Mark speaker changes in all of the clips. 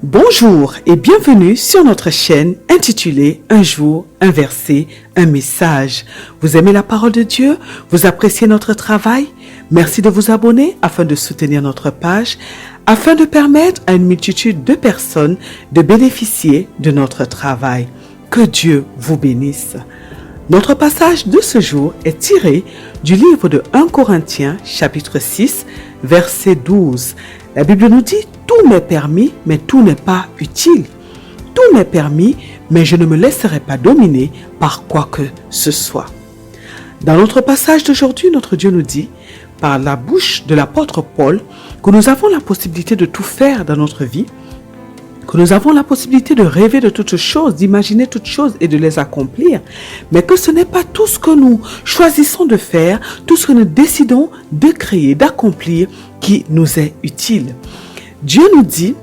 Speaker 1: Bonjour et bienvenue sur notre chaîne intitulée Un jour, un verset, un message. Vous aimez la parole de Dieu? Vous appréciez notre travail? Merci de vous abonner afin de soutenir notre page, afin de permettre à une multitude de personnes de bénéficier de notre travail. Que Dieu vous bénisse. Notre passage de ce jour est tiré du livre de 1 Corinthiens, chapitre 6, verset 12. La Bible nous dit « Tout m'est permis, mais tout n'est pas utile. Tout m'est permis, mais je ne me laisserai pas dominer par quoi que ce soit. » Dans notre passage d'aujourd'hui, notre Dieu nous dit, par la bouche de l'apôtre Paul, que nous avons la possibilité de tout faire dans notre vie, que nous avons la possibilité de rêver de toutes choses, d'imaginer toutes choses et de les accomplir, mais que ce n'est pas tout ce que nous choisissons de faire, tout ce que nous décidons de créer, d'accomplir, qui nous est utile. Dieu nous dit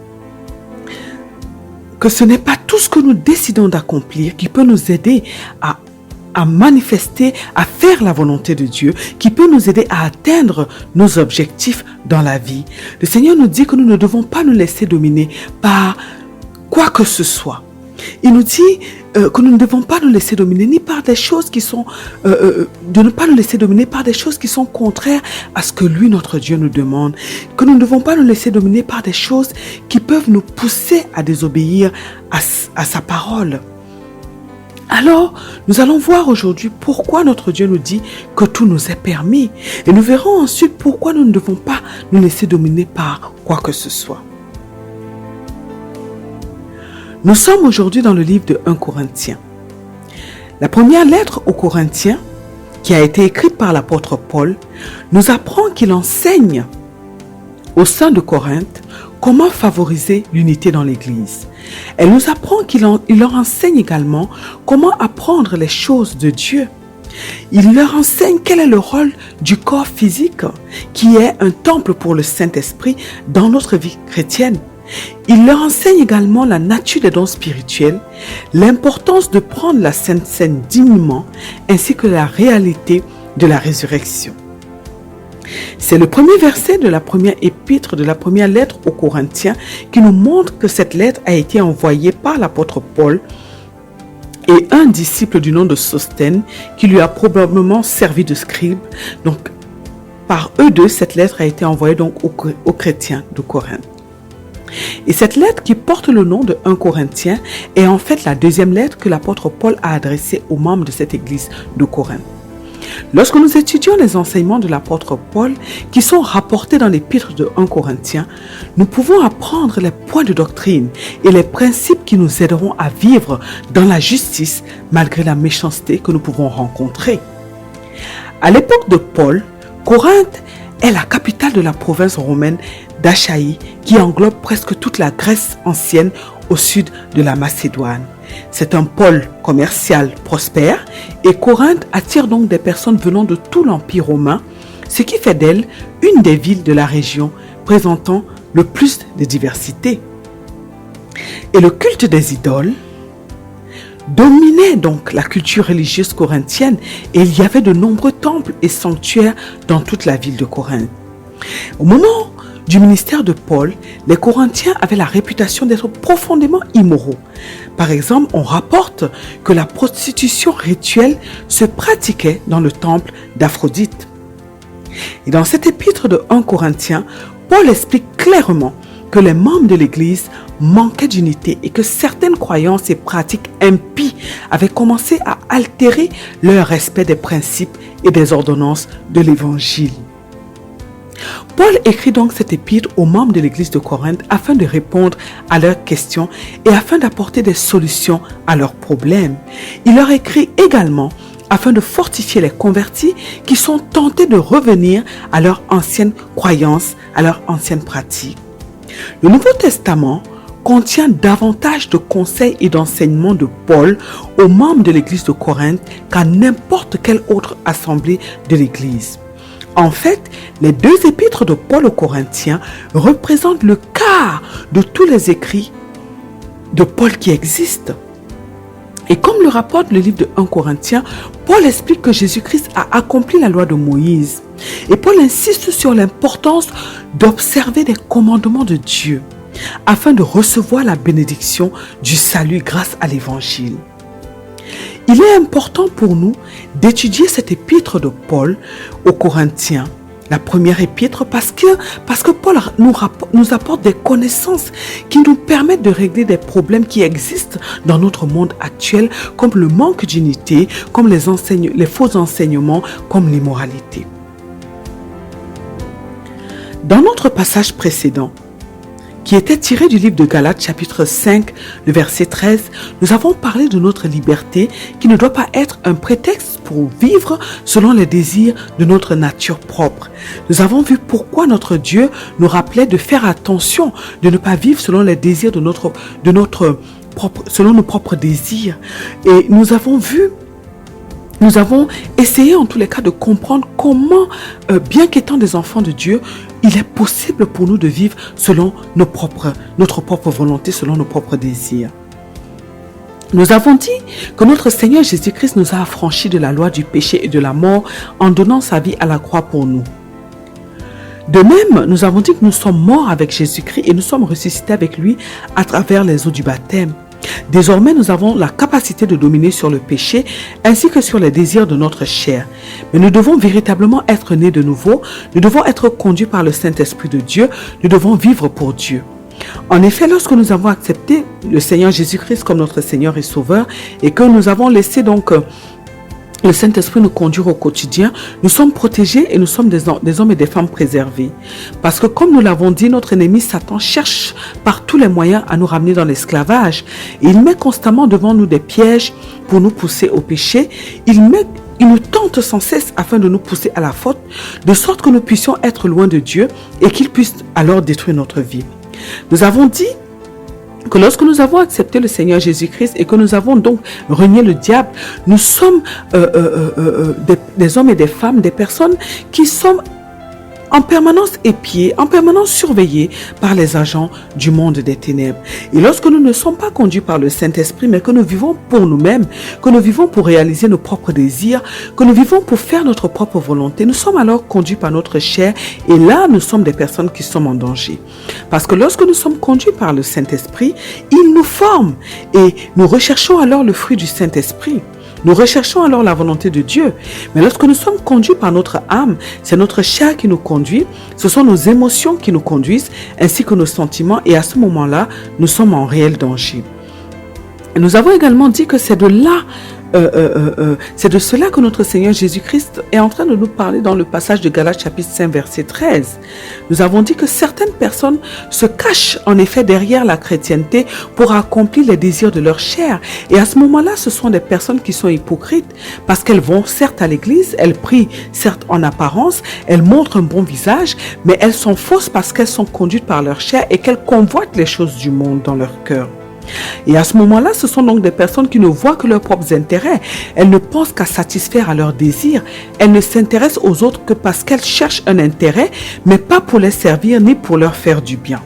Speaker 1: que ce n'est pas tout ce que nous décidons d'accomplir qui peut nous aider à manifester, à faire la volonté de Dieu, qui peut nous aider à atteindre nos objectifs dans la vie. Le Seigneur nous dit que nous ne devons pas nous laisser dominer par quoi que ce soit. Il nous dit que nous ne devons pas nous laisser dominer ni par des choses qui sont, de ne pas nous laisser dominer par des choses qui sont contraires à ce que lui, notre Dieu, nous demande. Que nous ne devons pas nous laisser dominer par des choses qui peuvent nous pousser à désobéir à sa parole. Alors, nous allons voir aujourd'hui pourquoi notre Dieu nous dit que tout nous est permis. Et nous verrons ensuite pourquoi nous ne devons pas nous laisser dominer par quoi que ce soit. Nous sommes aujourd'hui dans le livre de 1 Corinthiens. La première lettre aux Corinthiens, qui a été écrite par l'apôtre Paul, nous apprend qu'il enseigne au sein de Corinthe comment favoriser l'unité dans l'Église. Elle nous apprend qu'il leur enseigne également comment apprendre les choses de Dieu. Il leur enseigne quel est le rôle du corps physique, qui est un temple pour le Saint-Esprit dans notre vie chrétienne. Il leur enseigne également la nature des dons spirituels, l'importance de prendre la Sainte Seine dignement, ainsi que la réalité de la résurrection. C'est le premier verset de la première épître, de la première lettre aux Corinthiens, qui nous montre que cette lettre a été envoyée par l'apôtre Paul et un disciple du nom de Sosthène, qui lui a probablement servi de scribe. Donc, par eux deux, cette lettre a été envoyée donc aux chrétiens de Corinthe. Et cette lettre qui porte le nom de 1 Corinthiens est en fait la deuxième lettre que l'apôtre Paul a adressée aux membres de cette église de Corinthe. Lorsque nous étudions les enseignements de l'apôtre Paul qui sont rapportés dans l'épître de 1 Corinthiens, nous pouvons apprendre les points de doctrine et les principes qui nous aideront à vivre dans la justice malgré la méchanceté que nous pouvons rencontrer. À l'époque de Paul, Corinthe est la capitale de la province romaine d'Achaïe qui englobe presque toute la Grèce ancienne au sud de la Macédoine. C'est un pôle commercial prospère et Corinthe attire donc des personnes venant de tout l'Empire romain, ce qui fait d'elle une des villes de la région présentant le plus de diversité. Et le culte des idoles dominait donc la culture religieuse corinthienne et il y avait de nombreux temples et sanctuaires dans toute la ville de Corinthe. Au moment du ministère de Paul, les Corinthiens avaient la réputation d'être profondément immoraux. Par exemple, on rapporte que la prostitution rituelle se pratiquait dans le temple d'Aphrodite. Et dans cet épître de 1 Corinthiens, Paul explique clairement que les membres de l'Église manquaient d'unité et que certaines croyances et pratiques impies avaient commencé à altérer leur respect des principes et des ordonnances de l'Évangile. Paul écrit donc cet épître aux membres de l'église de Corinthe afin de répondre à leurs questions et afin d'apporter des solutions à leurs problèmes. Il leur écrit également afin de fortifier les convertis qui sont tentés de revenir à leur ancienne croyance, à leur ancienne pratique. Le Nouveau Testament contient davantage de conseils et d'enseignements de Paul aux membres de l'église de Corinthe qu'à n'importe quelle autre assemblée de l'église. En fait, les deux épîtres de Paul aux Corinthiens représentent le quart de tous les écrits de Paul qui existent. Et comme le rapporte le livre de 1 Corinthiens, Paul explique que Jésus-Christ a accompli la loi de Moïse. Et Paul insiste sur l'importance d'observer les commandements de Dieu. afin de recevoir la bénédiction du salut grâce à l'Évangile. Il est important pour nous d'étudier cette épître de Paul aux Corinthiens, la première épître, parce que Paul nous apporte des connaissances qui nous permettent de régler des problèmes qui existent dans notre monde actuel, comme le manque d'unité, comme les faux enseignements, comme l'immoralité. Dans notre passage précédent, qui était tiré du livre de Galates chapitre 5, le verset 13, nous avons parlé de notre liberté qui ne doit pas être un prétexte pour vivre selon les désirs de notre nature propre. Nous avons vu pourquoi notre Dieu nous rappelait de faire attention, de ne pas vivre selon les désirs selon nos propres désirs. Et nous avons essayé en tous les cas de comprendre comment, bien qu'étant des enfants de Dieu, il est possible pour nous de vivre selon notre propre volonté, selon nos propres désirs. Nous avons dit que notre Seigneur Jésus-Christ nous a affranchis de la loi du péché et de la mort en donnant sa vie à la croix pour nous. De même, nous avons dit que nous sommes morts avec Jésus-Christ et nous sommes ressuscités avec lui à travers les eaux du baptême. Désormais, nous avons la capacité de dominer sur le péché ainsi que sur les désirs de notre chair. Mais nous devons véritablement être nés de nouveau, nous devons être conduits par le Saint-Esprit de Dieu, nous devons vivre pour Dieu. En effet, lorsque nous avons accepté le Seigneur Jésus-Christ comme notre Seigneur et Sauveur et que nous avons laissé donc le Saint-Esprit nous conduire au quotidien, nous sommes protégés et nous sommes des hommes et des femmes préservés. Parce que comme nous l'avons dit, notre ennemi Satan cherche par tous les moyens à nous ramener dans l'esclavage. Et il met constamment devant nous des pièges pour nous pousser au péché. Il nous tente sans cesse afin de nous pousser à la faute, de sorte que nous puissions être loin de Dieu et qu'il puisse alors détruire notre vie. Nous avons dit que lorsque nous avons accepté le Seigneur Jésus-Christ et que nous avons donc renié le diable, nous sommes des hommes et des femmes, des personnes qui sont en permanence épiés, en permanence surveillés par les agents du monde des ténèbres. Et lorsque nous ne sommes pas conduits par le Saint-Esprit, mais que nous vivons pour nous-mêmes, que nous vivons pour réaliser nos propres désirs, que nous vivons pour faire notre propre volonté, nous sommes alors conduits par notre chair et là, nous sommes des personnes qui sommes en danger. Parce que lorsque nous sommes conduits par le Saint-Esprit, il nous forme et nous recherchons alors le fruit du Saint-Esprit. Nous recherchons alors la volonté de Dieu. Mais lorsque nous sommes conduits par notre âme, c'est notre chair qui nous conduit, ce sont nos émotions qui nous conduisent, ainsi que nos sentiments. Et à ce moment-là, nous sommes en réel danger. Et nous avons également dit que c'est de cela que notre Seigneur Jésus-Christ est en train de nous parler dans le passage de Galates chapitre 5 verset 13. Nous avons dit que certaines personnes se cachent en effet derrière la chrétienté pour accomplir les désirs de leur chair. Et à ce moment-là, ce sont des personnes qui sont hypocrites parce qu'elles vont certes à l'église, elles prient certes en apparence, elles montrent un bon visage, mais elles sont fausses parce qu'elles sont conduites par leur chair et qu'elles convoitent les choses du monde dans leur cœur. Et à ce moment-là, ce sont donc des personnes qui ne voient que leurs propres intérêts. Elles ne pensent qu'à satisfaire à leurs désirs. Elles ne s'intéressent aux autres que parce qu'elles cherchent un intérêt, mais pas pour les servir ni pour leur faire du bien.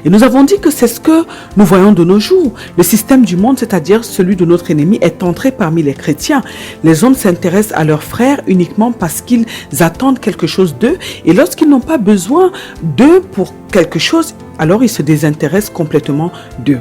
Speaker 1: Et nous avons dit que c'est ce que nous voyons de nos jours. Le système du monde, c'est-à-dire celui de notre ennemi, est entré parmi les chrétiens. Les hommes s'intéressent à leurs frères uniquement parce qu'ils attendent quelque chose d'eux. Et lorsqu'ils n'ont pas besoin d'eux pour quelque chose, alors ils se désintéressent complètement d'eux.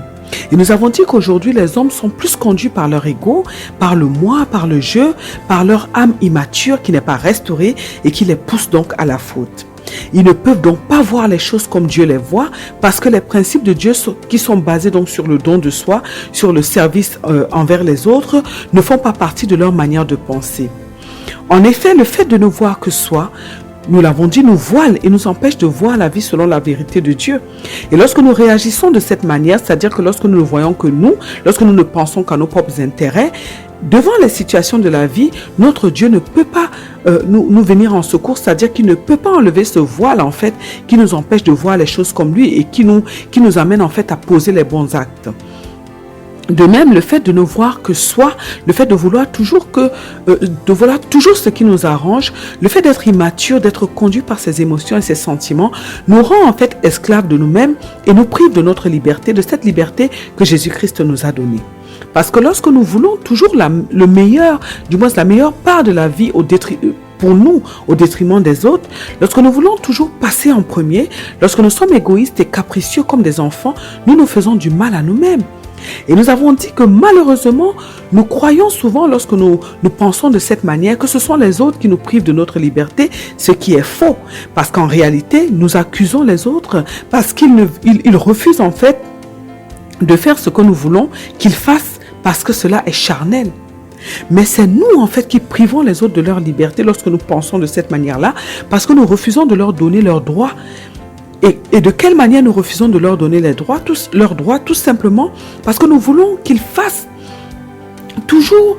Speaker 1: Et nous avons dit qu'aujourd'hui, les hommes sont plus conduits par leur ego, par le moi, par le je, par leur âme immature qui n'est pas restaurée et qui les pousse donc à la faute. Ils ne peuvent donc pas voir les choses comme Dieu les voit parce que les principes de Dieu qui sont basés donc sur le don de soi, sur le service envers les autres, ne font pas partie de leur manière de penser. En effet, le fait de ne voir que soi, nous l'avons dit, nous voile et nous empêche de voir la vie selon la vérité de Dieu. Et lorsque nous réagissons de cette manière, c'est-à-dire que lorsque nous ne voyons que nous, lorsque nous ne pensons qu'à nos propres intérêts, devant les situations de la vie, notre Dieu ne peut pas nous venir en secours, c'est-à-dire qu'il ne peut pas enlever ce voile en fait qui nous empêche de voir les choses comme lui et qui nous amène en fait à poser les bons actes. De même, le fait de ne voir que soi, le fait de vouloir toujours ce qui nous arrange, le fait d'être immature, d'être conduit par ses émotions et ses sentiments, nous rend en fait esclaves de nous-mêmes et nous prive de notre liberté, de cette liberté que Jésus-Christ nous a donnée. Parce que lorsque nous voulons toujours le meilleur, du moins la meilleure part de la vie pour nous au détriment des autres, lorsque nous voulons toujours passer en premier, lorsque nous sommes égoïstes et capricieux comme des enfants, nous nous faisons du mal à nous-mêmes. Et nous avons dit que malheureusement, nous croyons souvent lorsque nous pensons de cette manière que ce sont les autres qui nous privent de notre liberté, ce qui est faux. Parce qu'en réalité, nous accusons les autres parce qu'ils refusent en fait de faire ce que nous voulons qu'ils fassent parce que cela est charnel. Mais c'est nous en fait qui privons les autres de leur liberté lorsque nous pensons de cette manière-là parce que nous refusons de leur donner leurs droits. Et de quelle manière nous refusons de leur donner leurs droits, tout simplement parce que nous voulons qu'ils fassent toujours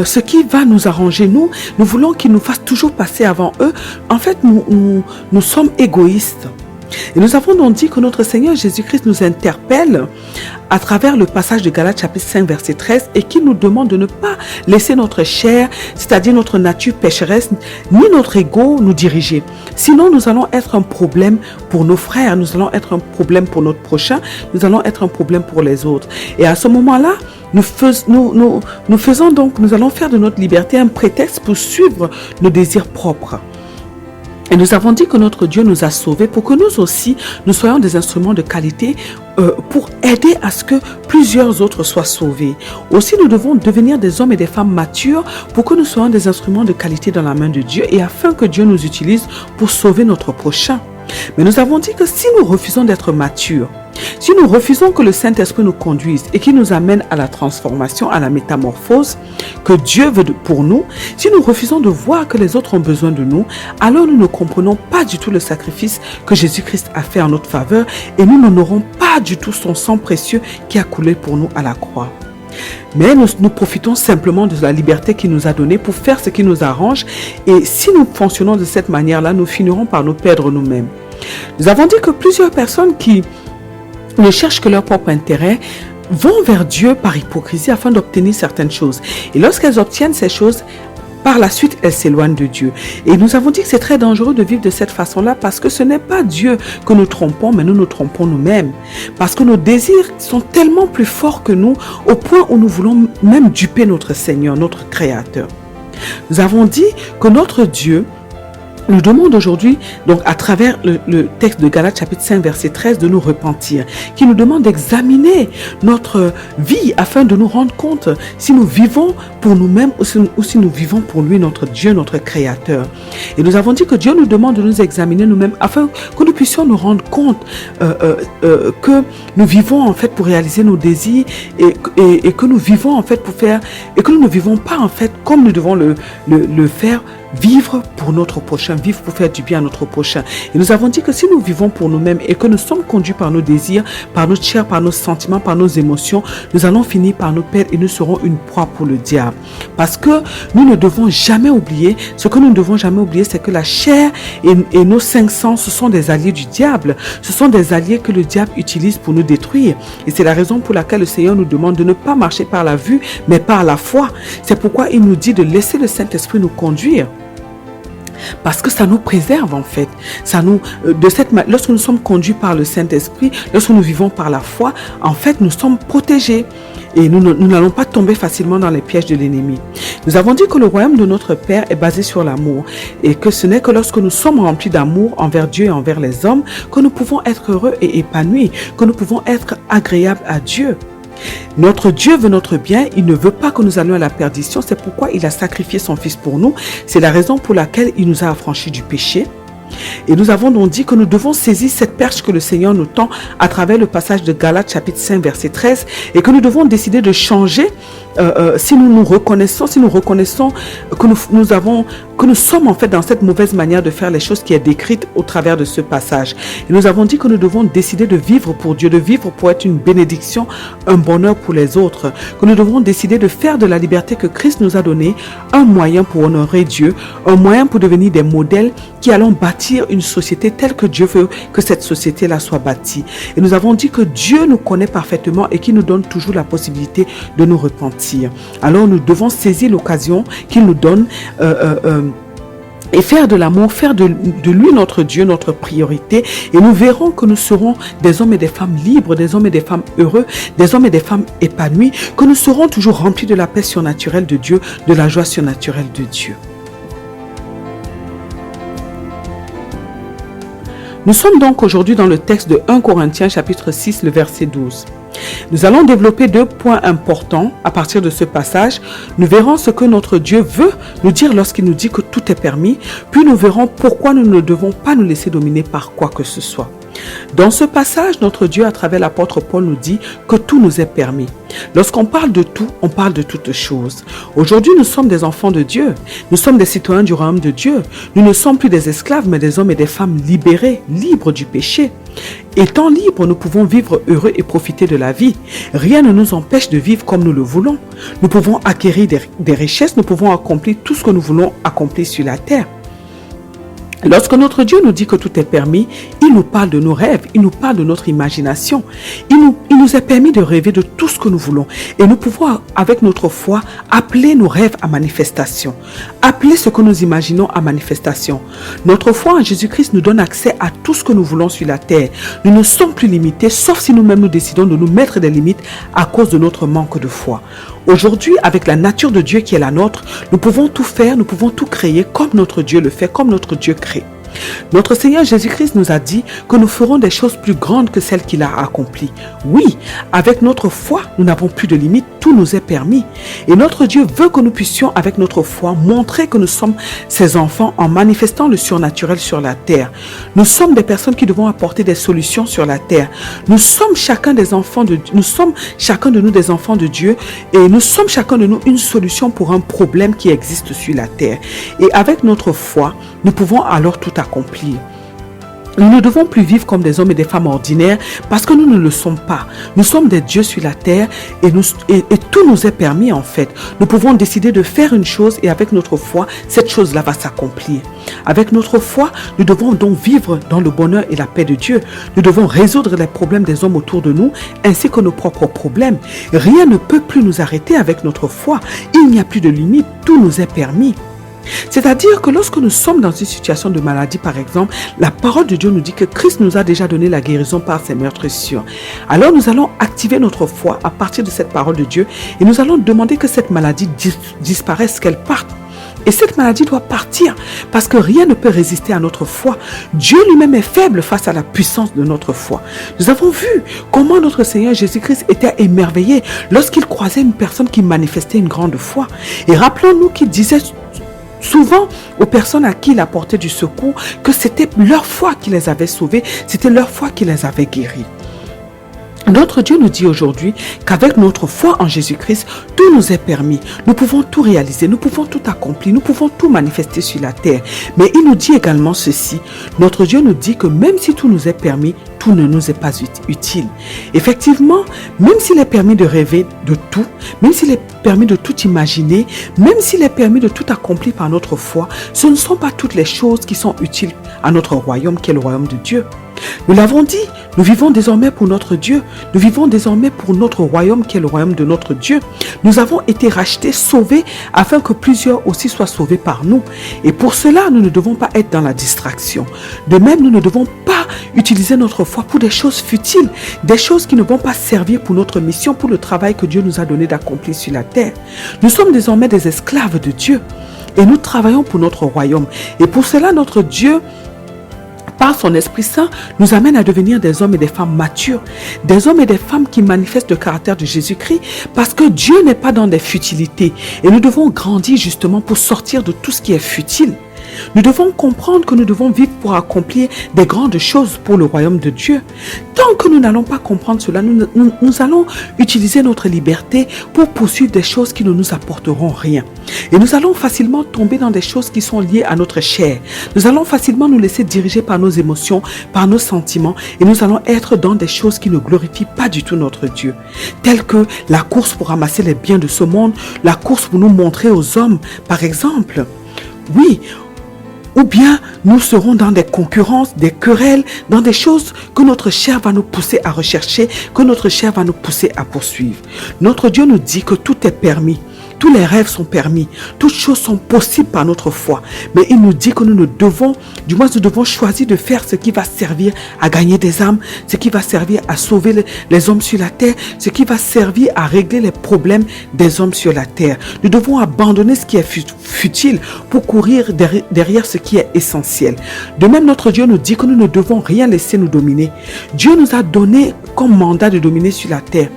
Speaker 1: ce qui va nous arranger. Nous voulons qu'ils nous fassent toujours passer avant eux. En fait, nous sommes égoïstes. Et nous avons donc dit que notre Seigneur Jésus-Christ nous interpelle à travers le passage de Galates chapitre 5 verset 13 et qui nous demande de ne pas laisser notre chair, c'est-à-dire notre nature pécheresse, ni notre ego nous diriger. Sinon, nous allons être un problème pour nos frères, nous allons être un problème pour notre prochain, nous allons être un problème pour les autres. Et à ce moment-là, nous allons faire de notre liberté un prétexte pour suivre nos désirs propres. Et nous avons dit que notre Dieu nous a sauvés pour que nous aussi, nous soyons des instruments de qualité pour aider à ce que plusieurs autres soient sauvés. Aussi, nous devons devenir des hommes et des femmes matures pour que nous soyons des instruments de qualité dans la main de Dieu et afin que Dieu nous utilise pour sauver notre prochain. Mais nous avons dit que si nous refusons d'être matures, si nous refusons que le Saint-Esprit nous conduise et qu'il nous amène à la transformation, à la métamorphose que Dieu veut pour nous, si nous refusons de voir que les autres ont besoin de nous, alors nous ne comprenons pas du tout le sacrifice que Jésus-Christ a fait en notre faveur et nous n'honorons pas du tout son sang précieux qui a coulé pour nous à la croix. Mais nous profitons simplement de la liberté qu'il nous a donnée pour faire ce qui nous arrange et si nous fonctionnons de cette manière-là, nous finirons par nous perdre nous-mêmes. Nous avons dit que plusieurs personnes qui ne cherchent que leur propre intérêt vont vers Dieu par hypocrisie afin d'obtenir certaines choses. Et lorsqu'elles obtiennent ces choses, par la suite, elles s'éloignent de Dieu. Et nous avons dit que c'est très dangereux de vivre de cette façon-là parce que ce n'est pas Dieu que nous trompons, mais nous nous trompons nous-mêmes. Parce que nos désirs sont tellement plus forts que nous au point où nous voulons même duper notre Seigneur, notre Créateur. Nous avons dit que notre Dieu nous demande aujourd'hui, donc à travers le texte de Galates chapitre 5 verset 13, de nous repentir, qui nous demande d'examiner notre vie afin de nous rendre compte si nous vivons pour nous-mêmes ou si nous vivons pour lui, notre Dieu, notre Créateur. Et nous avons dit que Dieu nous demande de nous examiner nous-mêmes afin que nous puissions nous rendre compte que nous vivons en fait pour réaliser nos désirs et que nous vivons en fait pour faire et que nous ne vivons pas en fait comme nous devons le faire. Vivre pour notre prochain, vivre pour faire du bien à notre prochain. Et nous avons dit que si nous vivons pour nous-mêmes et que nous sommes conduits par nos désirs, par notre chair, par nos sentiments, par nos émotions, nous allons finir par nous perdre et nous serons une proie pour le diable. Parce que nous ne devons jamais oublier, ce que nous ne devons jamais oublier, c'est que la chair et nos cinq sens, ce sont des alliés du diable. Ce sont des alliés que le diable utilise pour nous détruire. Et c'est la raison pour laquelle le Seigneur nous demande de ne pas marcher par la vue, mais par la foi. C'est pourquoi il nous dit de laisser le Saint-Esprit nous conduire. Parce que ça nous préserve en fait. Lorsque nous sommes conduits par le Saint-Esprit, lorsque nous vivons par la foi, en fait nous sommes protégés. Et nous n'allons pas tomber facilement dans les pièges de l'ennemi. Nous avons dit que le royaume de notre Père est basé sur l'amour. Et que ce n'est que lorsque nous sommes remplis d'amour envers Dieu et envers les hommes que nous pouvons être heureux et épanouis, que nous pouvons être agréables à Dieu. Notre Dieu veut notre bien, il ne veut pas que nous allions à la perdition, c'est pourquoi il a sacrifié son Fils pour nous, c'est la raison pour laquelle il nous a affranchis du péché. Et nous avons donc dit que nous devons saisir cette perche que le Seigneur nous tend à travers le passage de Galates chapitre 5 verset 13 et que nous devons décider de changer si nous reconnaissons que nous sommes en fait dans cette mauvaise manière de faire les choses qui est décrite au travers de ce passage. Et nous avons dit que nous devons décider de vivre pour Dieu, de vivre pour être une bénédiction, un bonheur pour les autres, que nous devons décider de faire de la liberté que Christ nous a donnée un moyen pour honorer Dieu, un moyen pour devenir des modèles qui allons bâtir une société telle que Dieu veut que cette société-là soit bâtie. Et nous avons dit que Dieu nous connaît parfaitement et qu'il nous donne toujours la possibilité de nous repentir. Alors nous devons saisir l'occasion qu'il nous donne et faire de l'amour, faire de lui notre Dieu, notre priorité. Et nous verrons que nous serons des hommes et des femmes libres, des hommes et des femmes heureux, des hommes et des femmes épanouis, que nous serons toujours remplis de la paix surnaturelle de Dieu, de la joie surnaturelle de Dieu. Nous sommes donc aujourd'hui dans le texte de 1 Corinthiens chapitre 6, le verset 12. Nous allons développer 2 points importants à partir de ce passage. Nous verrons ce que notre Dieu veut nous dire lorsqu'il nous dit que tout est permis, puis nous verrons pourquoi nous ne devons pas nous laisser dominer par quoi que ce soit. Dans ce passage, notre Dieu, à travers l'apôtre Paul, nous dit que tout nous est permis. Lorsqu'on parle de tout, on parle de toutes choses. Aujourd'hui, nous sommes des enfants de Dieu. Nous sommes des citoyens du royaume de Dieu. Nous ne sommes plus des esclaves, mais des hommes et des femmes libérés, libres du péché. Étant libres, nous pouvons vivre heureux et profiter de la vie. Rien ne nous empêche de vivre comme nous le voulons. Nous pouvons acquérir des richesses, nous pouvons accomplir tout ce que nous voulons accomplir sur la terre. Lorsque notre Dieu nous dit que tout est permis, il nous parle de nos rêves, il nous parle de notre imagination. Il nous est permis de rêver de tout ce que nous voulons. Et nous pouvons, avec notre foi, appeler nos rêves à manifestation. Appeler ce que nous imaginons à manifestation. Notre foi en Jésus-Christ nous donne accès à tout ce que nous voulons sur la terre. Nous ne sommes plus limités, sauf si nous-mêmes nous décidons de nous mettre des limites à cause de notre manque de foi. Aujourd'hui, avec la nature de Dieu qui est la nôtre, nous pouvons tout faire, nous pouvons tout créer comme notre Dieu le fait, comme notre Dieu crée. Notre Seigneur Jésus-Christ nous a dit que nous ferons des choses plus grandes que celles qu'il a accomplies. Oui, avec notre foi, nous n'avons plus de limites, tout nous est permis. Et notre Dieu veut que nous puissions, avec notre foi, montrer que nous sommes ses enfants en manifestant le surnaturel sur la terre. Nous sommes des personnes qui devons apporter des solutions sur la terre. Nous sommes chacun des enfants de Dieu, nous sommes chacun de nous des enfants de Dieu et nous sommes chacun de nous une solution pour un problème qui existe sur la terre. Et avec notre foi, nous pouvons alors tout accomplir. Nous ne devons plus vivre comme des hommes et des femmes ordinaires parce que nous ne le sommes pas. Nous sommes des dieux sur la terre et tout nous est permis en fait. Nous pouvons décider de faire une chose et avec notre foi, cette chose-là va s'accomplir. Avec notre foi, nous devons donc vivre dans le bonheur et la paix de Dieu. Nous devons résoudre les problèmes des hommes autour de nous ainsi que nos propres problèmes. Rien ne peut plus nous arrêter avec notre foi. Il n'y a plus de limite, tout nous est permis. C'est-à-dire que lorsque nous sommes dans une situation de maladie, par exemple, la parole de Dieu nous dit que Christ nous a déjà donné la guérison par ses meurtrissures. Alors nous allons activer notre foi à partir de cette parole de Dieu et nous allons demander que cette maladie disparaisse, qu'elle parte. Et cette maladie doit partir parce que rien ne peut résister à notre foi. Dieu lui-même est faible face à la puissance de notre foi. Nous avons vu comment notre Seigneur Jésus-Christ était émerveillé lorsqu'il croisait une personne qui manifestait une grande foi. Et rappelons-nous qu'il disait souvent aux personnes à qui il apportait du secours que c'était leur foi qui les avait sauvés, c'était leur foi qui les avait guéris. Notre Dieu nous dit aujourd'hui qu'avec notre foi en Jésus-Christ, tout nous est permis. Nous pouvons tout réaliser, nous pouvons tout accomplir, nous pouvons tout manifester sur la terre. Mais il nous dit également ceci. Notre Dieu nous dit que même si tout nous est permis, tout ne nous est pas utile. Effectivement, même s'il est permis de rêver de tout, même s'il est permis de tout imaginer, même s'il est permis de tout accomplir par notre foi, ce ne sont pas toutes les choses qui sont utiles à notre royaume qui est le royaume de Dieu. Nous l'avons dit, nous vivons désormais pour notre Dieu. Nous vivons désormais pour notre royaume qui est le royaume de notre Dieu. Nous avons été rachetés, sauvés, afin que plusieurs aussi soient sauvés par nous. Et pour cela, nous ne devons pas être dans la distraction. De même, nous ne devons pas utiliser notre foi pour des choses futiles, des choses qui ne vont pas servir pour notre mission, pour le travail que Dieu nous a donné d'accomplir sur la terre. Nous sommes désormais des esclaves de Dieu et nous travaillons pour notre royaume. Et pour cela, notre Dieu, par son Esprit Saint, nous amène à devenir des hommes et des femmes matures, des hommes et des femmes qui manifestent le caractère de Jésus-Christ, parce que Dieu n'est pas dans des futilités. Et nous devons grandir justement pour sortir de tout ce qui est futile. Nous devons comprendre que nous devons vivre pour accomplir des grandes choses pour le royaume de Dieu. Tant que nous n'allons pas comprendre cela, nous allons utiliser notre liberté pour poursuivre des choses qui ne nous apporteront rien. Et nous allons facilement tomber dans des choses qui sont liées à notre chair. Nous allons facilement nous laisser diriger par nos émotions, par nos sentiments, et nous allons être dans des choses qui ne glorifient pas du tout notre Dieu. Telles que la course pour ramasser les biens de ce monde, la course pour nous montrer aux hommes, par exemple. Oui, ou bien nous serons dans des concurrences, des querelles, dans des choses que notre chair va nous pousser à rechercher, que notre chair va nous pousser à poursuivre. Notre Dieu nous dit que tout est permis. tous les rêves sont permis, toutes choses sont possibles par notre foi. Mais il nous dit que nous devons choisir de faire ce qui va servir à gagner des âmes, ce qui va servir à sauver les hommes sur la terre, ce qui va servir à régler les problèmes des hommes sur la terre. Nous devons abandonner ce qui est futile pour courir derrière ce qui est essentiel. De même, notre Dieu nous dit que nous ne devons rien laisser nous dominer. Dieu nous a donné comme mandat de dominer sur la terre,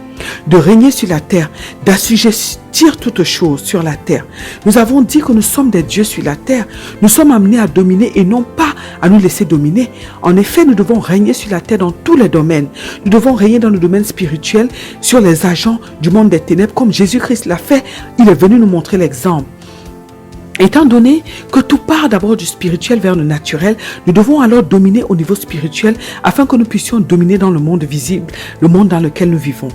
Speaker 1: de régner sur la terre, d'assujettir toutes choses sur la terre. Nous avons dit que nous sommes des dieux sur la terre. Nous sommes amenés à dominer et non pas à nous laisser dominer. En effet, nous devons régner sur la terre dans tous les domaines. Nous devons régner dans le domaine spirituel sur les agents du monde des ténèbres comme Jésus-Christ l'a fait. Il est venu nous montrer l'exemple. Étant donné que tout part d'abord du spirituel vers le naturel, nous devons alors dominer au niveau spirituel afin que nous puissions dominer dans le monde visible, le monde dans lequel nous vivons.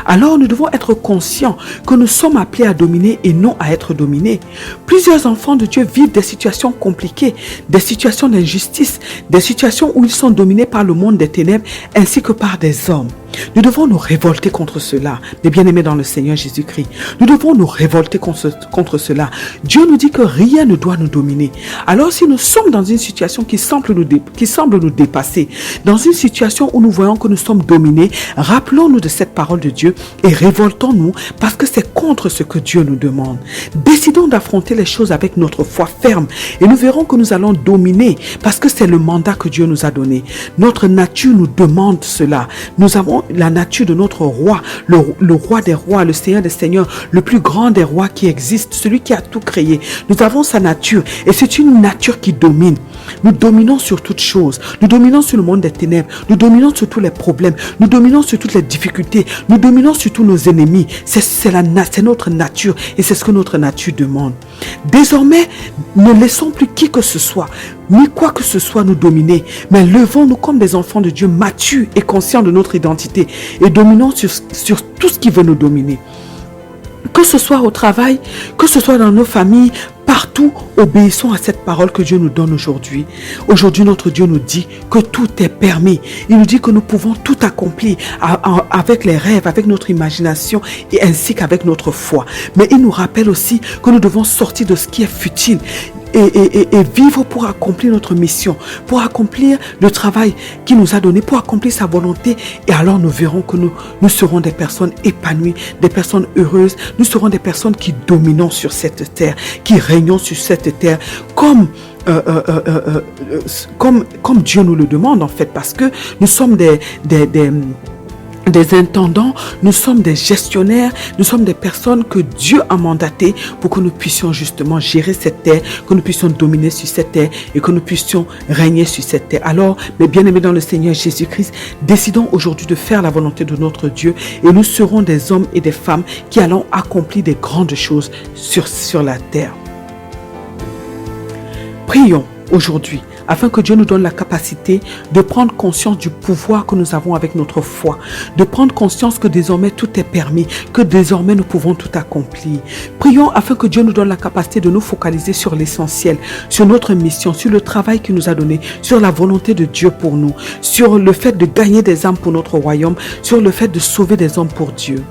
Speaker 1: Alors nous devons être conscients que nous sommes appelés à dominer et non à être dominés. Plusieurs enfants de Dieu vivent des situations compliquées, des situations d'injustice, des situations où ils sont dominés par le monde des ténèbres ainsi que par des hommes. Nous devons nous révolter contre cela, mes bien-aimés dans le Seigneur Jésus-Christ. Nous devons nous révolter contre cela. Dieu nous dit que rien ne doit nous dominer. Alors si nous sommes dans une situation qui semble nous dépasser, dans une situation où nous voyons que nous sommes dominés, rappelons-nous de cette parole de Dieu et révoltons-nous parce que c'est contre ce que Dieu nous demande. Décidons d'affronter les choses avec notre foi ferme et nous verrons que nous allons dominer parce que c'est le mandat que Dieu nous a donné. Notre nature nous demande cela. Nous avons la nature de notre roi, le roi des rois, le Seigneur des seigneurs, le plus grand des rois qui existe, celui qui a tout créé. Nous avons sa nature et c'est une nature qui domine. Nous dominons sur toutes choses. Nous dominons sur le monde des ténèbres. Nous dominons sur tous les problèmes. Nous dominons sur toutes les difficultés. Nous dominons sur tous nos ennemis. C'est notre nature et c'est ce que notre nature demande. Désormais, ne laissons plus qui que ce soit, ni quoi que ce soit nous dominer, mais levons-nous comme des enfants de Dieu matures et conscients de notre identité et dominons sur tout ce qui veut nous dominer. Que ce soit au travail, que ce soit dans nos familles, partout, obéissons à cette parole que Dieu nous donne aujourd'hui. Aujourd'hui, notre Dieu nous dit que tout est permis. Il nous dit que nous pouvons tout accomplir avec les rêves, avec notre imagination et ainsi qu'avec notre foi. Mais il nous rappelle aussi que nous devons sortir de ce qui est futile et vivre pour accomplir notre mission, pour accomplir le travail qu'il nous a donné, pour accomplir sa volonté. Et alors nous verrons que nous serons des personnes épanouies, des personnes heureuses. Nous serons des personnes qui dominons sur cette terre, qui régnons sur cette terre comme Dieu nous le demande en fait, parce que nous sommes des intendants, nous sommes des gestionnaires, nous sommes des personnes que Dieu a mandatées pour que nous puissions justement gérer cette terre, que nous puissions dominer sur cette terre et que nous puissions régner sur cette terre. Alors, mes bien-aimés dans le Seigneur Jésus-Christ, décidons aujourd'hui de faire la volonté de notre Dieu et nous serons des hommes et des femmes qui allons accomplir des grandes choses sur la terre. Prions aujourd'hui afin que Dieu nous donne la capacité de prendre conscience du pouvoir que nous avons avec notre foi, de prendre conscience que désormais tout est permis, que désormais nous pouvons tout accomplir. Prions afin que Dieu nous donne la capacité de nous focaliser sur l'essentiel, sur notre mission, sur le travail qu'il nous a donné, sur la volonté de Dieu pour nous, sur le fait de gagner des âmes pour notre royaume, sur le fait de sauver des hommes pour Dieu.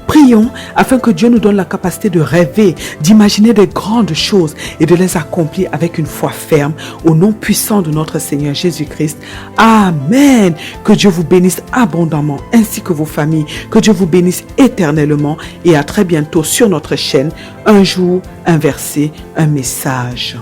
Speaker 1: Prions afin que Dieu nous donne la capacité de rêver, d'imaginer des grandes choses et de les accomplir avec une foi ferme au nom puissant de notre Seigneur Jésus-Christ. Amen. Que Dieu vous bénisse abondamment ainsi que vos familles. Que Dieu vous bénisse éternellement et à très bientôt sur notre chaîne. Un jour, un verset, un message.